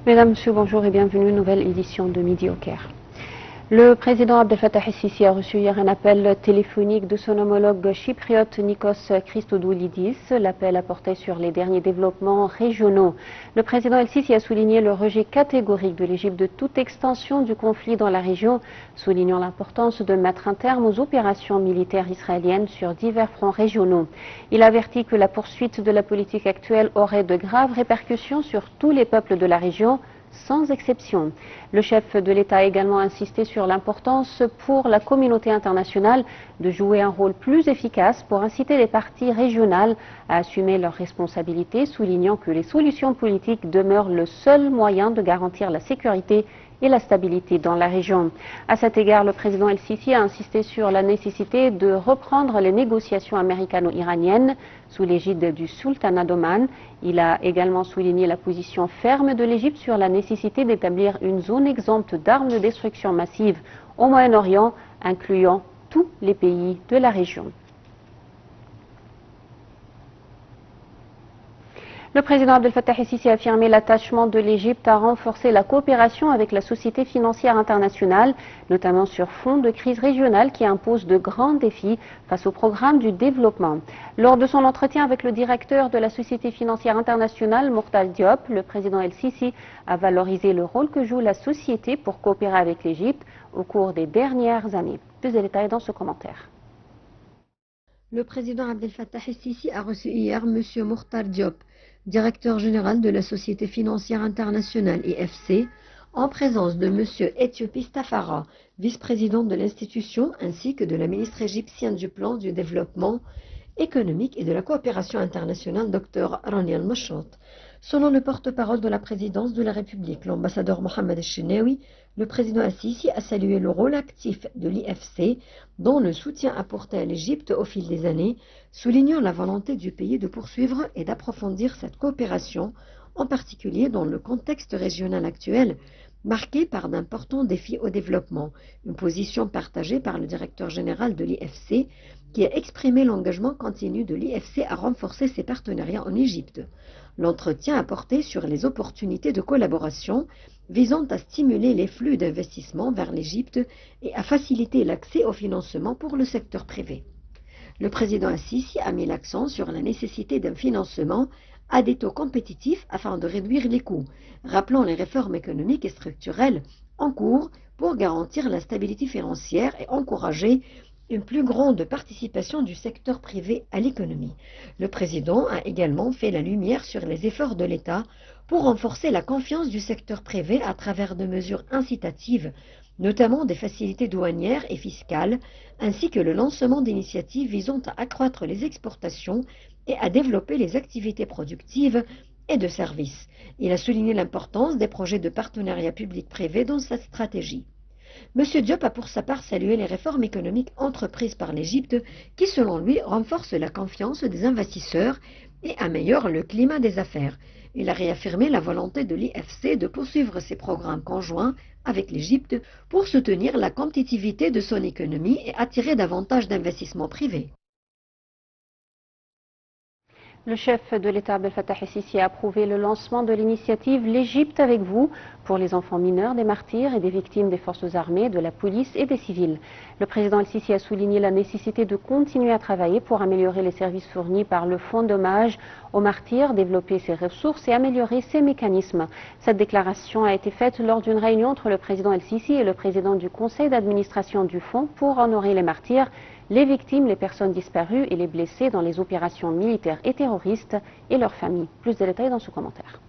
Mesdames, Messieurs, bonjour et bienvenue, nouvelle édition de Midi au Caire. Le président Abdel Fattah el-Sisi a reçu hier un appel téléphonique de son homologue chypriote Nikos Christodoulidis. L'appel a porté sur les derniers développements régionaux. Le président el-Sisi a souligné le rejet catégorique de l'Égypte de toute extension du conflit dans la région, soulignant l'importance de mettre un terme aux opérations militaires israéliennes sur divers fronts régionaux. Il a averti que la poursuite de la politique actuelle aurait de graves répercussions sur tous les peuples de la région, sans exception. Le chef de l'État a également insisté sur l'importance pour la communauté internationale de jouer un rôle plus efficace pour inciter les parties régionales à assumer leurs responsabilités, soulignant que les solutions politiques demeurent le seul moyen de garantir la sécurité et la stabilité dans la région. À cet égard, le président el-Sisi a insisté sur la nécessité de reprendre les négociations américano-iraniennes sous l'égide du sultanat d'Oman. Il a également souligné la position ferme de l'Égypte sur la nécessité d'établir une zone exempte d'armes de destruction massive au Moyen-Orient, incluant tous les pays de la région. Le président Abdel Fattah el-Sisi a affirmé l'attachement de l'Égypte à renforcer la coopération avec la société financière internationale, notamment sur fond de crise régionale qui impose de grands défis face au programme du développement. Lors de son entretien avec le directeur de la société financière internationale, Mokhtar Diop, le président el-Sisi a valorisé le rôle que joue la société pour coopérer avec l'Égypte au cours des dernières années. Plus de détails dans ce commentaire. Le président Abdel Fattah el-Sisi a reçu hier M. Mokhtar Diop, directeur général de la Société financière internationale IFC, en présence de M. Ethiopis Tafara, vice-président de l'institution, ainsi que de la ministre égyptienne du plan du développement économique et de la coopération internationale, Dr Rani al-Mashot. Selon le porte-parole de la présidence de la République, l'ambassadeur Mohamed el-Chenaoui, le président el-Sisi a salué le rôle actif de l'IFC dans le soutien apporté à l'Égypte au fil des années, soulignant la volonté du pays de poursuivre et d'approfondir cette coopération, en particulier dans le contexte régional actuel, marqué par d'importants défis au développement, une position partagée par le directeur général de l'IFC, qui a exprimé l'engagement continu de l'IFC à renforcer ses partenariats en Égypte. L'entretien a porté sur les opportunités de collaboration visant à stimuler les flux d'investissement vers l'Égypte et à faciliter l'accès au financement pour le secteur privé. Le président el-Sisi a mis l'accent sur la nécessité d'un financement à des taux compétitifs afin de réduire les coûts, rappelant les réformes économiques et structurelles en cours pour garantir la stabilité financière et encourager une plus grande participation du secteur privé à l'économie. Le président a également fait la lumière sur les efforts de l'État pour renforcer la confiance du secteur privé à travers de mesures incitatives, notamment des facilités douanières et fiscales, ainsi que le lancement d'initiatives visant à accroître les exportations et à développer les activités productives et de services. Il a souligné l'importance des projets de partenariat public-privé dans cette stratégie. M. Diop a pour sa part salué les réformes économiques entreprises par l'Égypte qui, selon lui, renforcent la confiance des investisseurs et améliorent le climat des affaires. Il a réaffirmé la volonté de l'IFC de poursuivre ses programmes conjoints avec l'Égypte pour soutenir la compétitivité de son économie et attirer davantage d'investissements privés. Le chef de l'État Abdel Fattah el-Sisi a approuvé le lancement de l'initiative L'Égypte avec vous pour les enfants mineurs des martyrs et des victimes des forces armées, de la police et des civils. Le président el-Sisi a souligné la nécessité de continuer à travailler pour améliorer les services fournis par le fonds d'hommage aux martyrs, développer ses ressources et améliorer ses mécanismes. Cette déclaration a été faite lors d'une réunion entre le président el-Sisi et le président du conseil d'administration du fonds pour honorer les martyrs, les victimes, les personnes disparues et les blessés dans les opérations militaires et terroristes et leurs familles. Plus de détails dans ce commentaire.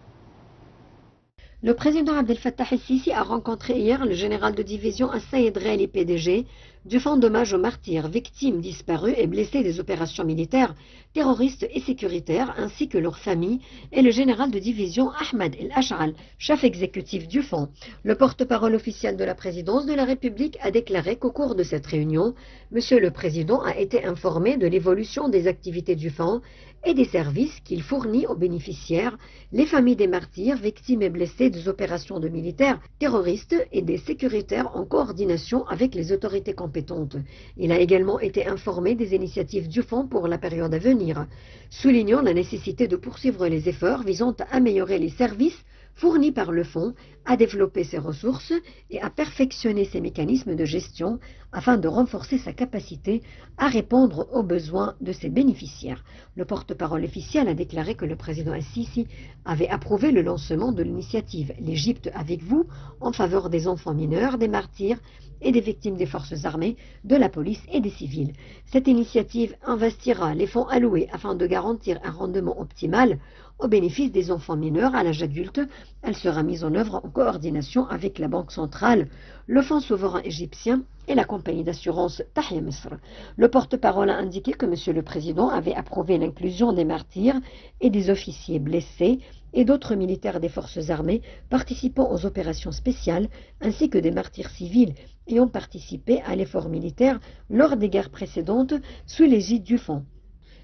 Le président Abdel Fattah el-Sisi a rencontré hier le général de division Saïd Ghali, PDG, du fonds d'hommage aux martyrs, victimes, disparus et blessés des opérations militaires, terroristes et sécuritaires, ainsi que leurs familles, et le général de division Ahmed El-Ash'al, chef exécutif du fonds. Le porte-parole officiel de la présidence de la République a déclaré qu'au cours de cette réunion, Monsieur le Président a été informé de l'évolution des activités du fonds et des services qu'il fournit aux bénéficiaires, les familles des martyrs, victimes et blessés des opérations de militaires, terroristes et des sécuritaires en coordination avec les autorités compétentes. Il a également été informé des initiatives du fonds pour la période à venir, soulignant la nécessité de poursuivre les efforts visant à améliorer les services fournis par le fonds, à développer ses ressources et à perfectionner ses mécanismes de gestion afin de renforcer sa capacité à répondre aux besoins de ses bénéficiaires. Le porte-parole officiel a déclaré que le président Al-Sisi avait approuvé le lancement de l'initiative L'Égypte avec vous en faveur des enfants mineurs, des martyrs et des victimes des forces armées, de la police et des civils. Cette initiative investira les fonds alloués afin de garantir un rendement optimal au bénéfice des enfants mineurs à l'âge adulte. Elle sera mise en œuvre en coordination avec la Banque centrale, le Fonds souverain égyptien et la compagnie d'assurance Tahya Misr. Le porte-parole a indiqué que M. le Président avait approuvé l'inclusion des martyrs et des officiers blessés et d'autres militaires des forces armées participant aux opérations spéciales, ainsi que des martyrs civils ayant participé à l'effort militaire lors des guerres précédentes sous l'égide du Fonds.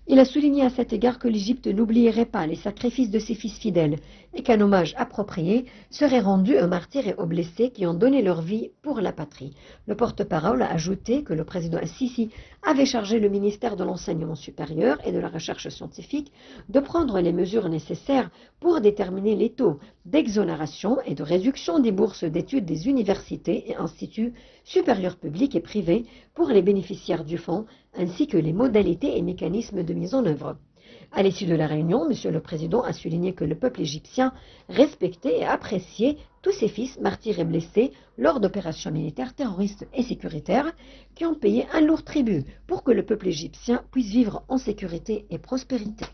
Il a souligné à cet égard que l'Égypte n'oublierait pas les sacrifices de ses fils fidèles et qu'un hommage approprié serait rendu aux martyrs et aux blessés qui ont donné leur vie pour la patrie. Le porte-parole a ajouté que le président Al-Sisi avait chargé le ministère de l'Enseignement supérieur et de la Recherche scientifique de prendre les mesures nécessaires pour déterminer les taux d'exonération et de réduction des bourses d'études des universités et instituts supérieurs publics et privés pour les bénéficiaires du fonds, ainsi que les modalités et mécanismes de mise en œuvre. À l'issue de la réunion, M. le Président a souligné que le peuple égyptien respectait et appréciait tous ses fils martyrs et blessés lors d'opérations militaires terroristes et sécuritaires qui ont payé un lourd tribut pour que le peuple égyptien puisse vivre en sécurité et prospérité.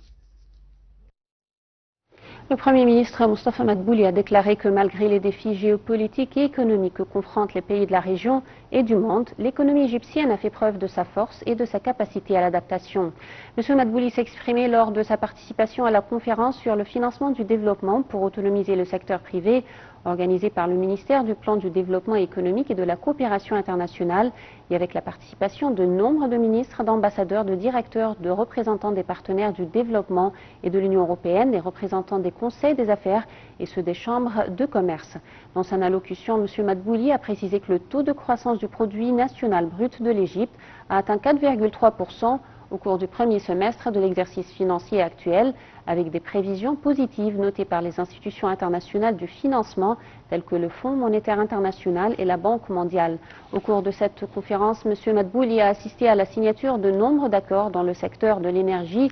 Le Premier ministre Moustapha Madbouli a déclaré que malgré les défis géopolitiques et économiques que confrontent les pays de la région et du monde, l'économie égyptienne a fait preuve de sa force et de sa capacité à l'adaptation. M. Madbouli s'est exprimé lors de sa participation à la conférence sur le financement du développement pour autonomiser le secteur privé, organisée par le ministère du Plan du Développement économique et de la coopération internationale, et avec la participation de nombre de ministres, d'ambassadeurs, de directeurs, de représentants des partenaires du développement et de l'Union européenne, des représentants des conseils des affaires et ceux des chambres de commerce. Dans son allocution, M. Madbouli a précisé que le taux de croissance du produit national brut de l'Égypte a atteint 4,3% au cours du premier semestre de l'exercice financier actuel, avec des prévisions positives notées par les institutions internationales du financement telles que le Fonds monétaire international et la Banque mondiale. Au cours de cette conférence, M. Madbouli a assisté à la signature de nombre d'accords dans le secteur de l'énergie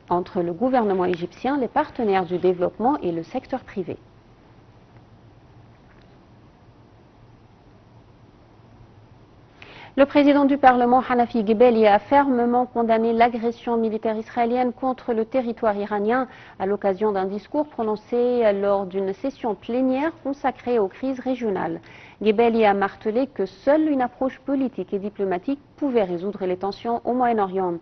entre le gouvernement égyptien, les partenaires du développement et le secteur privé. Le président du Parlement, Hanafi Gebeli, a fermement condamné l'agression militaire israélienne contre le territoire iranien à l'occasion d'un discours prononcé lors d'une session plénière consacrée aux crises régionales. Gebeli a martelé que seule une approche politique et diplomatique pouvait résoudre les tensions au Moyen-Orient.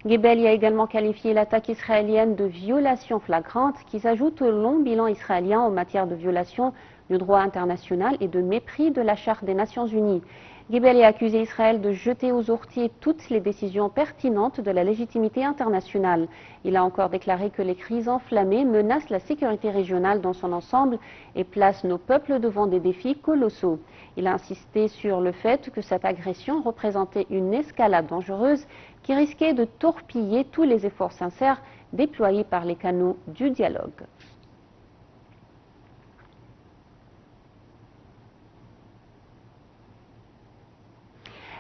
Gebeli a également qualifié l'attaque israélienne de violation flagrante qui s'ajoute au long bilan israélien en matière de violation du droit international et de mépris de la Charte des Nations Unies. Gebeli a accusé Israël de jeter aux orties toutes les décisions pertinentes de la légitimité internationale. Il a encore déclaré que les crises enflammées menacent la sécurité régionale dans son ensemble et placent nos peuples devant des défis colossaux. Il a insisté sur le fait que cette agression représentait une escalade dangereuse qui risquait de torpiller tous les efforts sincères déployés par les canaux du dialogue.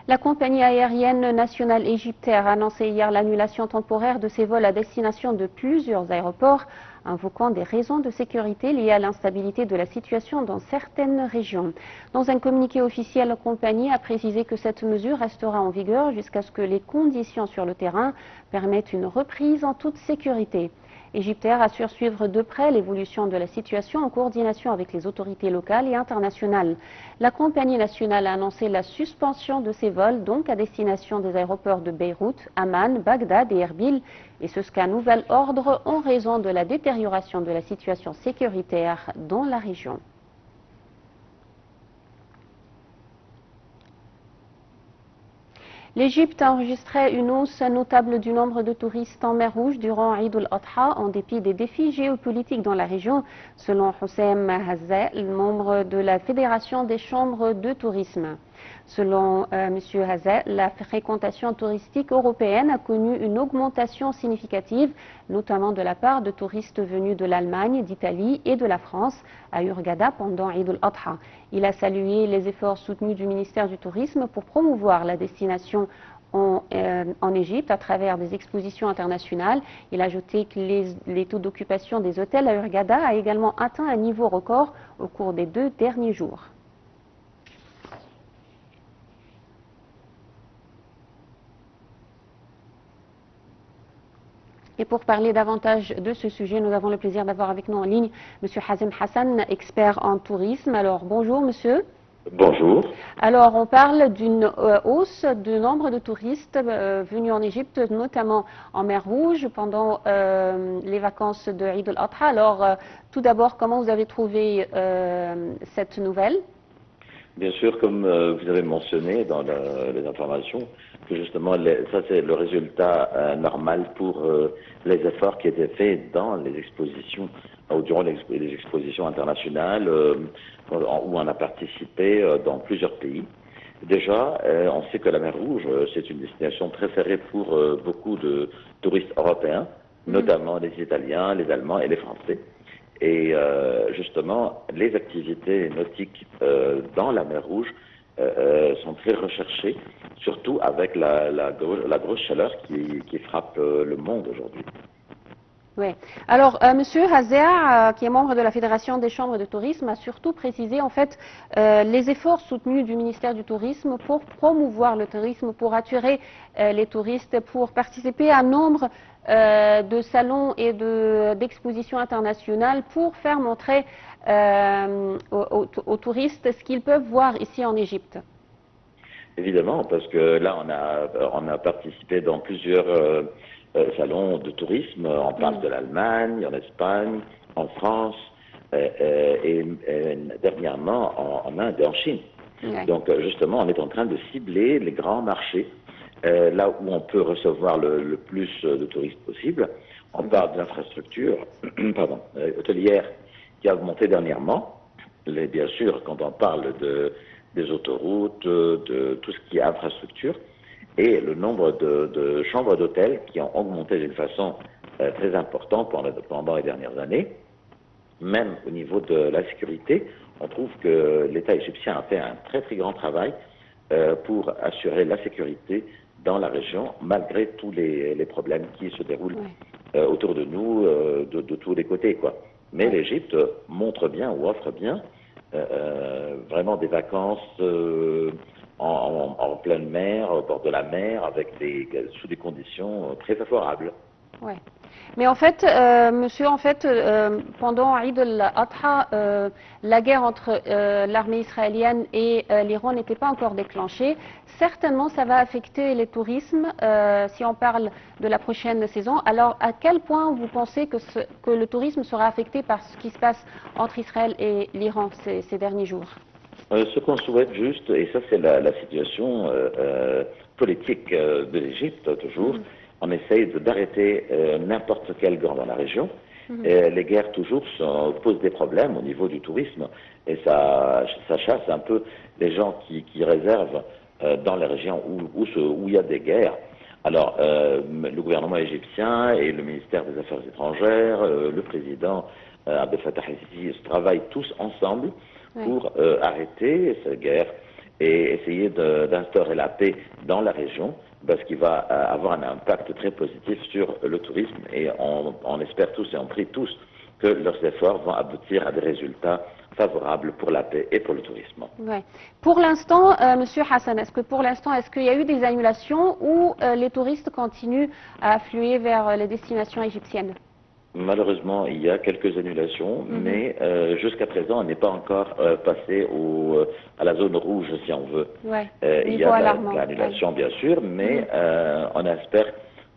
La compagnie aérienne nationale Egyptair a annoncé hier l'annulation temporaire de ses vols à destination de plusieurs aéroports, invoquant des raisons de sécurité liées à l'instabilité de la situation dans certaines régions. Dans un communiqué officiel, la compagnie a précisé que cette mesure restera en vigueur jusqu'à ce que les conditions sur le terrain permettent une reprise en toute sécurité. Egyptair assure suivre de près l'évolution de la situation en coordination avec les autorités locales et internationales. La compagnie nationale a annoncé la suspension de ses vols, donc à destination des aéroports de Beyrouth, Amman, Bagdad et Erbil, et ce jusqu'à nouvel ordre en raison de la détérioration de la situation sécuritaire dans la région. L'Égypte a enregistré une hausse notable du nombre de touristes en mer Rouge durant Eid al-Adha en dépit des défis géopolitiques dans la région, selon Houssem Hazza, membre de la Fédération des chambres de tourisme. Selon M. Hazet, la fréquentation touristique européenne a connu une augmentation significative, notamment de la part de touristes venus de l'Allemagne, d'Italie et de la France à Hurghada pendant Eid al-Adha. Il a salué les efforts soutenus du ministère du Tourisme pour promouvoir la destination en Égypte à travers des expositions internationales. Il a ajouté que les taux d'occupation des hôtels à Hurghada a également atteint un niveau record au cours des 2 derniers jours. Et pour parler davantage de ce sujet, nous avons le plaisir d'avoir avec nous en ligne M. Hazem Hassan, expert en tourisme. Alors bonjour monsieur. Bonjour. Alors, on parle d'une hausse du nombre de touristes venus en Égypte, notamment en mer Rouge, pendant les vacances de Eid al-Adha. Alors, tout d'abord, comment vous avez trouvé cette nouvelle? Bien sûr, comme vous avez mentionné dans les informations, que justement, ça c'est le résultat normal pour les efforts qui étaient faits dans les expositions, ou durant les expositions internationales, où on a participé dans plusieurs pays. Déjà, on sait que la mer Rouge, c'est une destination préférée pour beaucoup de touristes européens, notamment les Italiens, les Allemands et les Français. Et justement, les activités nautiques dans la mer Rouge sont très recherchées, surtout avec la grosse chaleur qui frappe le monde aujourd'hui. Oui. Alors, Monsieur Hazea, qui est membre de la Fédération des chambres de tourisme, a surtout précisé en fait les efforts soutenus du ministère du Tourisme pour promouvoir le tourisme, pour attirer les touristes, pour participer à un nombre de salons et d'expositions internationales pour faire montrer aux touristes ce qu'ils peuvent voir ici en Égypte. Évidemment, parce que là, on a participé dans plusieurs salons de tourisme. On parle de l'Allemagne, en Espagne, en France et dernièrement en Inde et en Chine. Ouais. Donc justement, on est en train de cibler les grands marchés, là où on peut recevoir le plus de touristes possible. On parle de l'infrastructure hôtelière qui a augmenté dernièrement. Bien sûr, quand on parle des autoroutes, de tout ce qui est infrastructure, et le nombre de chambres d'hôtel qui ont augmenté d'une façon très importante pendant les dernières années. Même au niveau de la sécurité, on trouve que l'État égyptien a fait un très très grand travail pour assurer la sécurité dans la région, malgré tous les problèmes qui se déroulent autour de nous, de tous les côtés, quoi. Mais l'Égypte montre bien ou offre bien vraiment des vacances en pleine mer, au bord de la mer, sous des conditions très favorables. Ouais. Mais en fait, monsieur, pendant Eid al-Adha, la guerre entre l'armée israélienne et l'Iran n'était pas encore déclenchée. Certainement, ça va affecter les tourismes si on parle de la prochaine saison. Alors, à quel point vous pensez que le tourisme sera affecté par ce qui se passe entre Israël et l'Iran ces derniers jours? Ce qu'on souhaite juste, et ça c'est la situation politique de l'Égypte toujours, on essaye d'arrêter n'importe quelle guerre dans la région. Les guerres toujours posent des problèmes au niveau du tourisme et ça chasse un peu les gens qui réservent dans les régions où il y a des guerres. Alors, le gouvernement égyptien et le ministère des Affaires étrangères, le président Abdel Fattah el-Sisi travaillent tous ensemble pour arrêter cette guerre et essayer d'instaurer la paix dans la région, parce qu'il va avoir un impact très positif sur le tourisme et on espère tous et on prie tous que leurs efforts vont aboutir à des résultats favorables pour la paix et pour le tourisme. Ouais. Pour l'instant, Monsieur Hassan, est-ce qu'il y a eu des annulations ou les touristes continuent à affluer vers les destinations égyptiennes? Malheureusement, il y a quelques annulations, mais jusqu'à présent, on n'est pas encore passé à la zone rouge, si on veut. Ouais. Il y a de l'annulation, bien sûr, mais on espère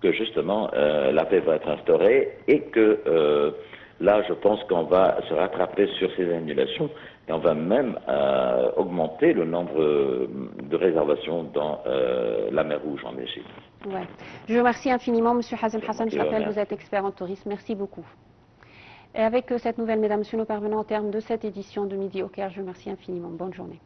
que justement la paix va être instaurée et que là, je pense qu'on va se rattraper sur ces annulations et on va même augmenter le nombre de réservations dans la mer Rouge en Égypte. Ouais. Je vous remercie infiniment, Monsieur Hazem Hassan. Je rappelle, vous êtes expert en tourisme. Merci beaucoup. Et avec cette nouvelle, mesdames, messieurs, nous parvenons au terme de cette édition de Midi au Caire. Je vous remercie infiniment. Bonne journée.